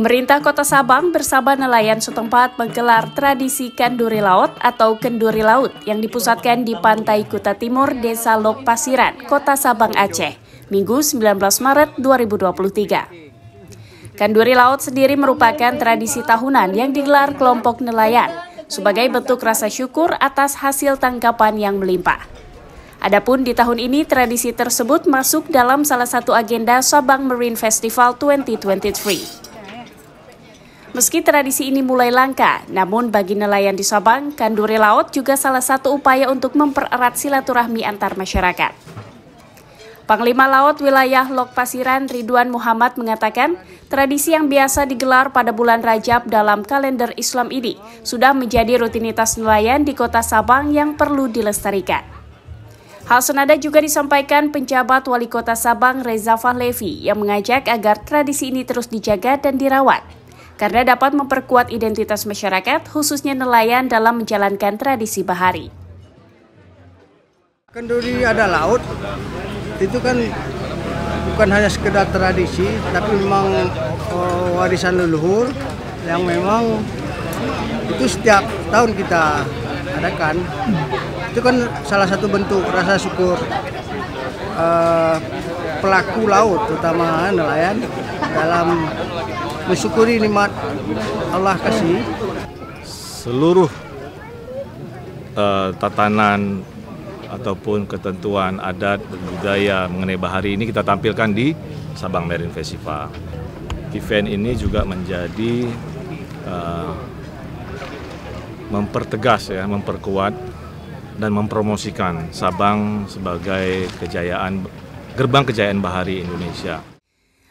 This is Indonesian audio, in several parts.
Pemerintah Kota Sabang bersama nelayan setempat menggelar tradisi Kanduri Laut atau Kenduri Laut yang dipusatkan di Pantai Kuta Timur, Desa Lok Pasiran, Kota Sabang, Aceh, Minggu 19 Maret 2023. Kanduri Laut sendiri merupakan tradisi tahunan yang digelar kelompok nelayan sebagai bentuk rasa syukur atas hasil tangkapan yang melimpah. Adapun di tahun ini tradisi tersebut masuk dalam salah satu agenda Sabang Marine Festival 2023. Meski tradisi ini mulai langka, namun bagi nelayan di Sabang, Kanduri Laut juga salah satu upaya untuk mempererat silaturahmi antar masyarakat. Panglima Laut Wilayah Lok Pasiran Ridwan Muhammad mengatakan, tradisi yang biasa digelar pada bulan Rajab dalam kalender Islam ini sudah menjadi rutinitas nelayan di Kota Sabang yang perlu dilestarikan. Hal senada juga disampaikan penjabat Wali Kota Sabang Reza Fahlevi yang mengajak agar tradisi ini terus dijaga dan dirawat, karena dapat memperkuat identitas masyarakat, khususnya nelayan dalam menjalankan tradisi bahari. Kenduri ada laut, itu kan bukan hanya sekedar tradisi, tapi memang warisan leluhur yang memang itu setiap tahun kita adakan. Itu kan salah satu bentuk rasa syukur pelaku laut, terutama nelayan, dalam mensyukuri nikmat Allah kasih. Seluruh tatanan ataupun ketentuan adat dan budaya mengenai bahari ini kita tampilkan di Sabang Marine Festival. Event ini juga menjadi mempertegas, memperkuat dan mempromosikan Sabang sebagai gerbang kejayaan bahari Indonesia.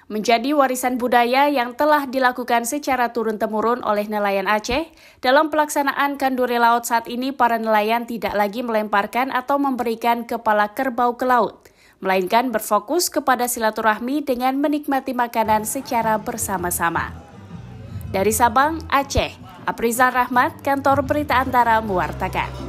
Menjadi warisan budaya yang telah dilakukan secara turun-temurun oleh nelayan Aceh, dalam pelaksanaan Kanduri Laut saat ini para nelayan tidak lagi melemparkan atau memberikan kepala kerbau ke laut, melainkan berfokus kepada silaturahmi dengan menikmati makanan secara bersama-sama. Dari Sabang, Aceh, Aprizal Rahmat, Kantor Berita Antara mewartakan.